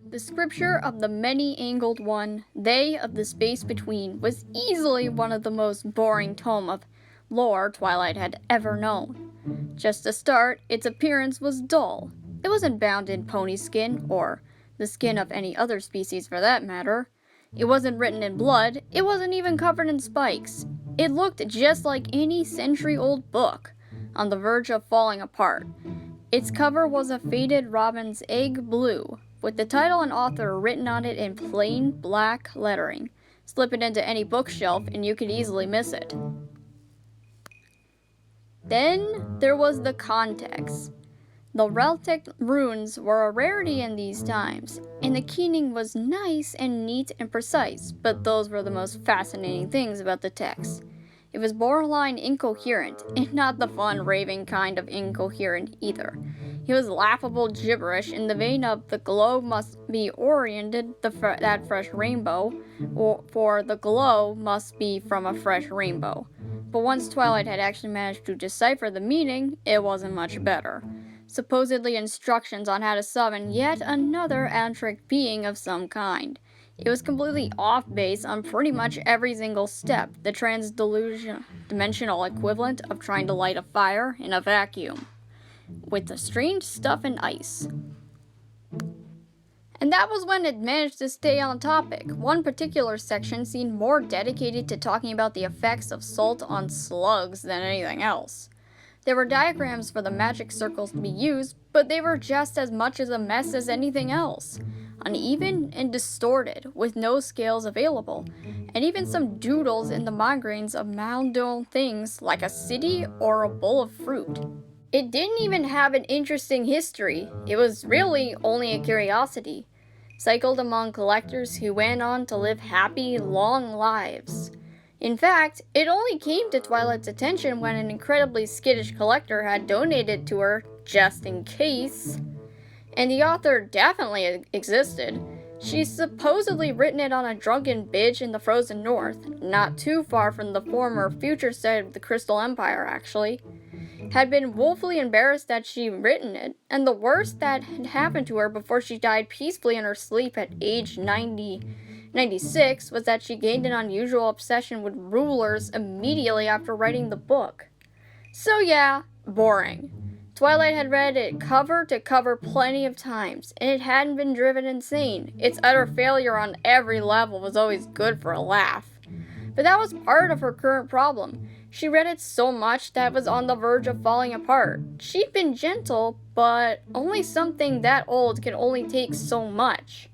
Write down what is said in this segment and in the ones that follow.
The scripture of the many-angled one, they of the space between, was easily one of the most boring tome of lore Twilight had ever known. Just to start, its appearance was dull. It wasn't bound in pony skin, or the skin of any other species for that matter. It wasn't written in blood, it wasn't even covered in spikes. It looked just like any century-old book, on the verge of falling apart. Its cover was a faded robin's egg blue, with the title and author written on it in plain black lettering. Slip it into any bookshelf and you could easily miss it. Then there was the context. The Reltic runes were a rarity in these times, and the keying was nice and neat and precise, but those were the most fascinating things about the text. It was borderline incoherent, and not the fun, raving kind of incoherent either. It was laughable gibberish in the vein of the globe must be oriented that fresh rainbow, for the glow must be from a fresh rainbow. But once Twilight had actually managed to decipher the meaning, it wasn't much better. Supposedly instructions on how to summon yet another Antric being of some kind. It was completely off base on pretty much every single step, the trans-dimensional equivalent of trying to light a fire in a vacuum, with the strange stuff in ice. And that was when it managed to stay on topic. One particular section seemed more dedicated to talking about the effects of salt on slugs than anything else. There were diagrams for the magic circles to be used, but they were just as much as a mess as anything else. Uneven and distorted, with no scales available, and even some doodles in the migraines of mundane things like a city or a bowl of fruit. It didn't even have an interesting history. It was really only a curiosity, cycled among collectors who went on to live happy, long lives. In fact, it only came to Twilight's attention when an incredibly skittish collector had donated to her, just in case. And the author definitely existed. She's supposedly written it on a drunken binge in the frozen north, not too far from the former future site of the Crystal Empire, actually. Had been woefully embarrassed that she'd written it, and the worst that had happened to her before she died peacefully in her sleep at age 96 was that she gained an unusual obsession with rulers immediately after writing the book. So yeah, boring. Twilight had read it cover to cover plenty of times, and it hadn't been driven insane. Its utter failure on every level was always good for a laugh. But that was part of her current problem. She read it so much that it was on the verge of falling apart. She'd been gentle, but only something that old can only take so much.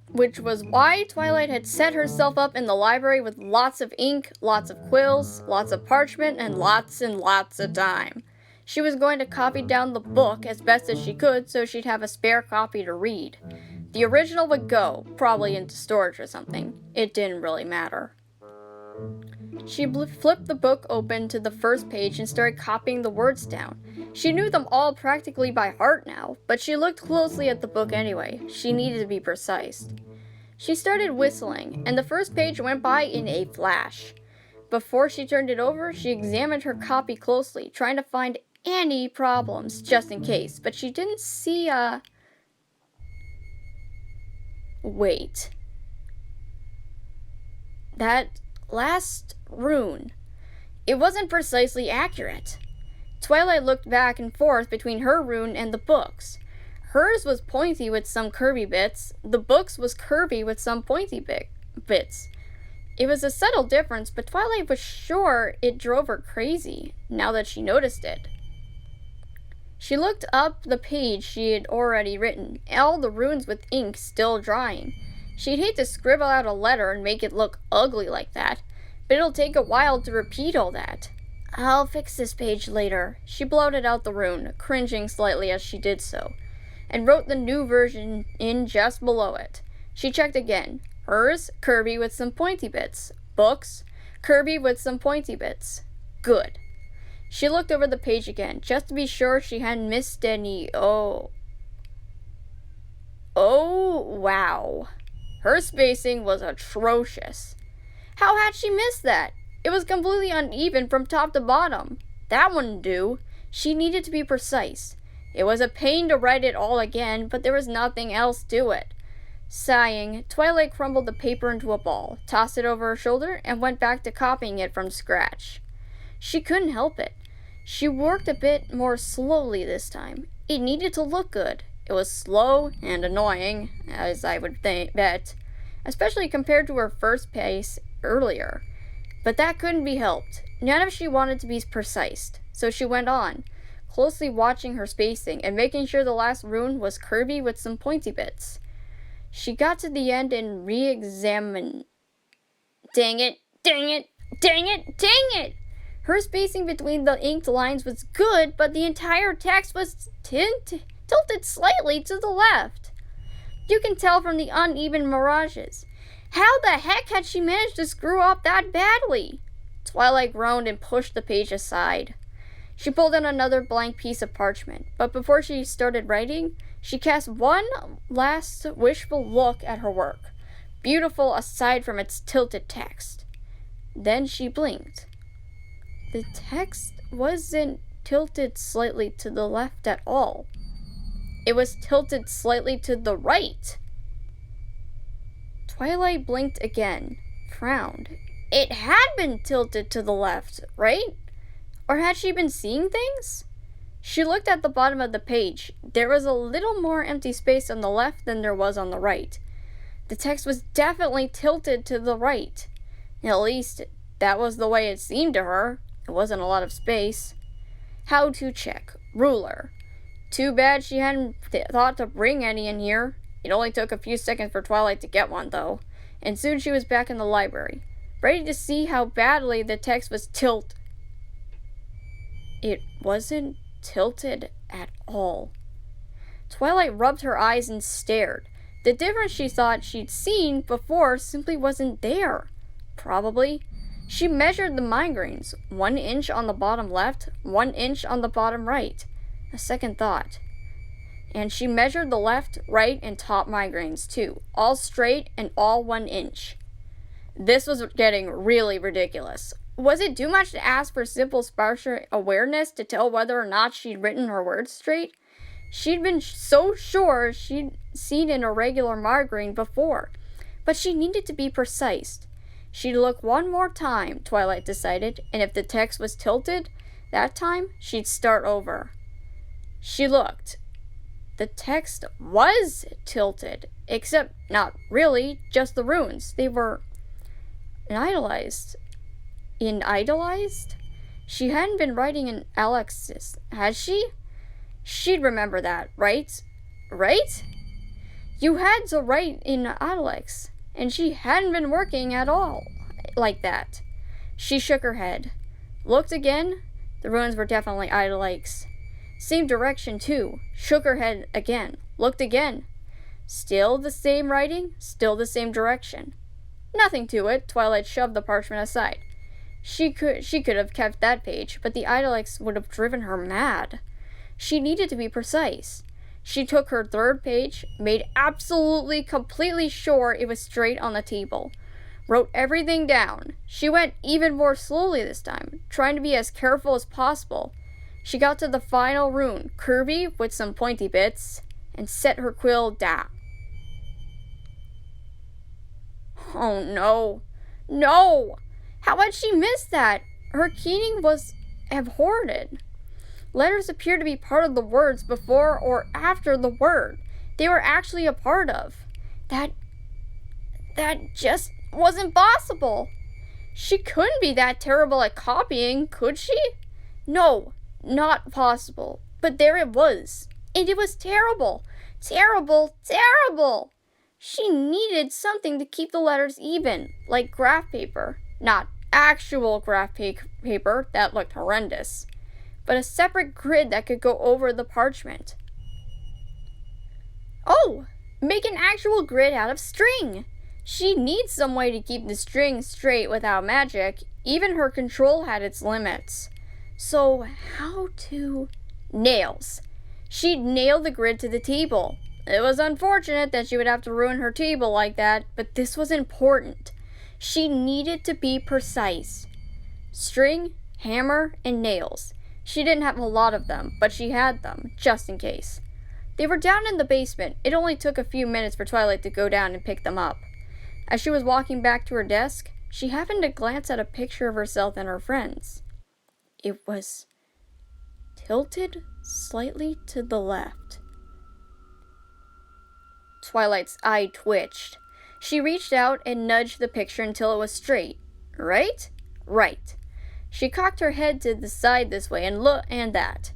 Which was why Twilight had set herself up in the library with lots of ink, lots of quills, lots of parchment, and lots of time. She was going to copy down the book as best as she could so she'd have a spare copy to read. The original would go, probably into storage or something. It didn't really matter. She flipped the book open to the first page and started copying the words down. She knew them all practically by heart now, but she looked closely at the book anyway. She needed to be precise. She started whistling, and the first page went by in a flash. Before she turned it over, she examined her copy closely, trying to find any problems, just in case, but she didn't see a... Wait. That last rune. It wasn't precisely accurate. Twilight looked back and forth between her rune and the book's. Hers was pointy with some curvy bits. The book's was curvy with some pointy bits. It was a subtle difference, but Twilight was sure it drove her crazy, now that she noticed it. She looked up the page she had already written, all the runes with ink still drying. She'd hate to scribble out a letter and make it look ugly like that, but it'll take a while to repeat all that. I'll fix this page later. She blotted out the rune, cringing slightly as she did so, and wrote the new version in just below it. She checked again. Hers, curvy with some pointy bits. Books, curvy with some pointy bits. Good. She looked over the page again, just to be sure she hadn't missed any... Oh, wow. Her spacing was atrocious. How had she missed that? It was completely uneven from top to bottom. That wouldn't do. She needed to be precise. It was a pain to write it all again, but there was nothing else to it. Sighing, Twilight crumbled the paper into a ball, tossed it over her shoulder, and went back to copying it from scratch. She couldn't help it. She worked a bit more slowly this time. It needed to look good. It was slow and annoying, as I would bet, especially compared to her first pace earlier. But that couldn't be helped. None of she wanted to be precise, so she went on, closely watching her spacing and making sure the last rune was curvy with some pointy bits. She got to the end and re-examined. Dang it! Dang it! Dang it! Dang it! Her spacing between the inked lines was good, but the entire text was tilted slightly to the left. You can tell from the uneven mirages. How the heck had she managed to screw up that badly? Twilight groaned and pushed the page aside. She pulled out another blank piece of parchment, but before she started writing, she cast one last wishful look at her work, beautiful aside from its tilted text. Then she blinked. The text wasn't tilted slightly to the left at all. It was tilted slightly to the right. Twilight blinked again, frowned. It had been tilted to the left, right? Or had she been seeing things? She looked at the bottom of the page. There was a little more empty space on the left than there was on the right. The text was definitely tilted to the right. At least, that was the way it seemed to her. It wasn't a lot of space. How to check. Ruler. Too bad she hadn't thought to bring any in here. It only took a few seconds for Twilight to get one, though. And soon she was back in the library, ready to see how badly the text was tilted. It wasn't tilted at all. Twilight rubbed her eyes and stared. The difference she thought she'd seen before simply wasn't there. Probably. She measured the migraines, 1 inch on the bottom left, 1 inch on the bottom right. A second thought. And she measured the left, right, and top migraines too, all straight and all 1 inch. This was getting really ridiculous. Was it too much to ask for simple spatial awareness to tell whether or not she'd written her words straight? She'd been so sure she'd seen an irregular migraine before, but she needed to be precise. She'd look one more time, Twilight decided, and if the text was tilted, that time she'd start over. She looked. The text was tilted, except not really, just the runes. They were idolized. She hadn't been writing in Alexis, had she? She'd remember that, right? Right? You had to write in Alex, and she hadn't been working at all like that. She shook her head. Looked again. The runes were definitely Idolix. Same direction, too. Shook her head again. Looked again. Still the same writing, still the same direction. Nothing to it. Twilight shoved the parchment aside. She could have kept that page, but the Idolix would have driven her mad. She needed to be precise. She took her third page, made absolutely, completely sure it was straight on the table. Wrote everything down. She went even more slowly this time, trying to be as careful as possible. She got to the final rune, curvy with some pointy bits, and set her quill down. Oh no. No! How had she missed that? Her keying was abhorred. Letters appear to be part of the words before or after the word they were actually a part of. That just wasn't possible. She couldn't be that terrible at copying, could she? No, not possible. But there it was. And it was terrible. Terrible, terrible. She needed something to keep the letters even, like graph paper. Not actual graph paper, that looked horrendous, but a separate grid that could go over the parchment. Oh, make an actual grid out of string. She needs some way to keep the string straight without magic. Even her control had its limits. So how to... Nails. She'd nail the grid to the table. It was unfortunate that she would have to ruin her table like that, but this was important. She needed to be precise. String, hammer, and nails. She didn't have a lot of them, but she had them, just in case. They were down in the basement. It only took a few minutes for Twilight to go down and pick them up. As she was walking back to her desk, she happened to glance at a picture of herself and her friends. It was tilted slightly to the left. Twilight's eye twitched. She reached out and nudged the picture until it was straight. Right? Right. She cocked her head to the side this way and that.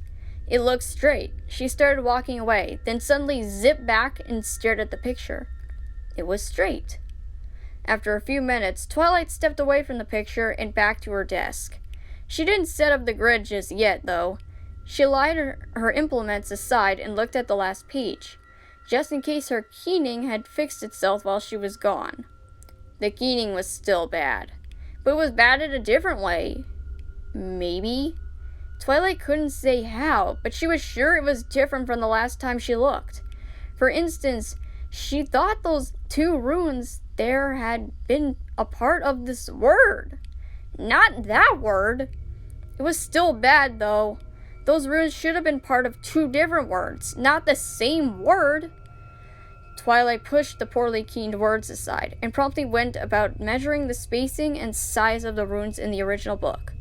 It looked straight. She started walking away, then suddenly zipped back and stared at the picture. It was straight. After a few minutes, Twilight stepped away from the picture and back to her desk. She didn't set up the grid just yet, though. She laid her implements aside and looked at the last page, just in case her keying had fixed itself while she was gone. The keying was still bad, but it was bad in a different way. Maybe? Twilight couldn't say how, but she was sure it was different from the last time she looked. For instance, she thought those 2 runes there had been a part of this word. Not that word. It was still bad, though. Those runes should have been part of 2 different words, not the same word. Twilight pushed the poorly keyed words aside and promptly went about measuring the spacing and size of the runes in the original book.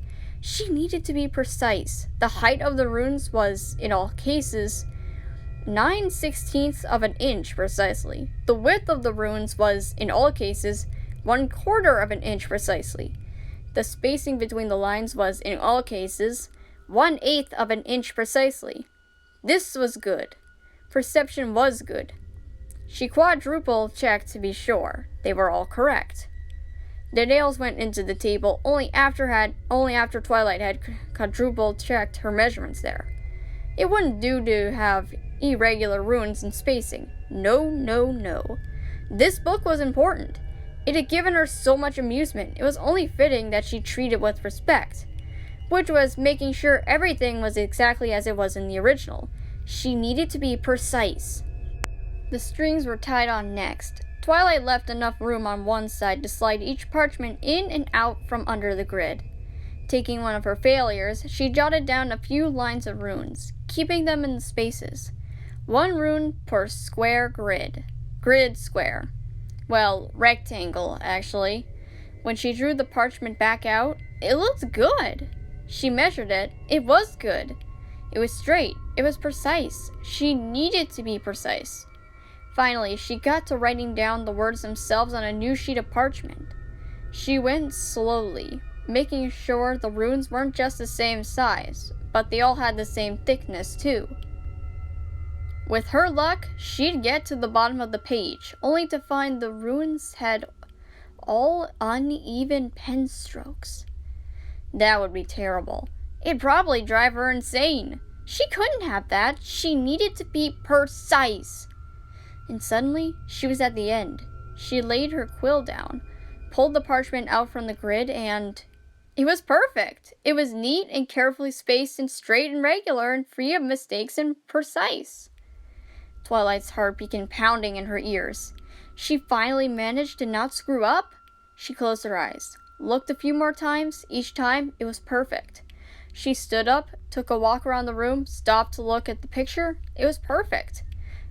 She needed to be precise. The height of the runes was, in all cases, 9/16 of an inch precisely. The width of the runes was, in all cases, 1/4 of an inch precisely. The spacing between the lines was, in all cases, 1/8 of an inch precisely. This was good. Perception was good. She quadruple checked to be sure. They were all correct. The nails went into the table only after Twilight had quadruple checked her measurements there. It wouldn't do to have irregular runes and spacing. No, no, no. This book was important. It had given her so much amusement. It was only fitting that she treat it with respect, which was making sure everything was exactly as it was in the original. She needed to be precise. The strings were tied on next. Twilight left enough room on one side to slide each parchment in and out from under the grid. Taking one of her failures, she jotted down a few lines of runes, keeping them in the spaces. 1 rune per square grid. Grid square. Well, rectangle, actually. When she drew the parchment back out, it looked good. She measured it. It was good. It was straight. It was precise. She needed to be precise. Finally, she got to writing down the words themselves on a new sheet of parchment. She went slowly, making sure the runes weren't just the same size, but they all had the same thickness too. With her luck, she'd get to the bottom of the page, only to find the runes had all uneven pen strokes. That would be terrible. It'd probably drive her insane. She couldn't have that. She needed to be precise. And suddenly, she was at the end. She laid her quill down, pulled the parchment out from the grid, and it was perfect. It was neat and carefully spaced and straight and regular and free of mistakes and precise. Twilight's heart began pounding in her ears. She finally managed to not screw up. She closed her eyes, looked a few more times. Each time, it was perfect. She stood up, took a walk around the room, stopped to look at the picture. It was perfect.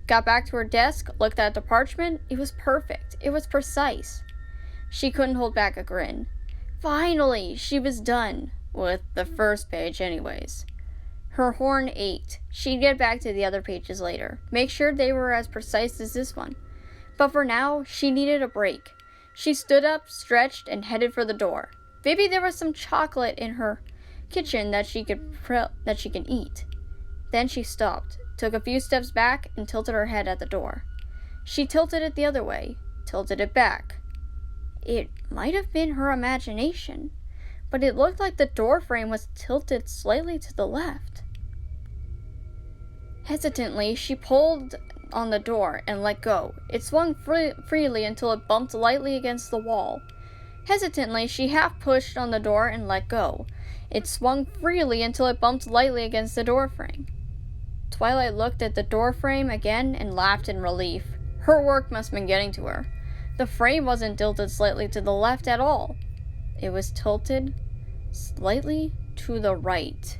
Got back to her desk, looked at the parchment. It was perfect. It was precise. She couldn't hold back a grin. Finally, she was done. With the first page, anyways. Her horn ached. She'd get back to the other pages later. Make sure they were as precise as this one. But for now, she needed a break. She stood up, stretched, and headed for the door. Maybe there was some chocolate in her kitchen that she could eat. Then she stopped, took a few steps back, and tilted her head at the door. She tilted it the other way, tilted it back. It might have been her imagination, but it looked like the door frame was tilted slightly to the left. Hesitantly, she pulled on the door and let go. It swung freely until it bumped lightly against the wall. Hesitantly, she half pushed on the door and let go. It swung freely until it bumped lightly against the door frame. Twilight looked at the door frame again and laughed in relief. Her work must have been getting to her. The frame wasn't tilted slightly to the left at all. It was tilted slightly to the right.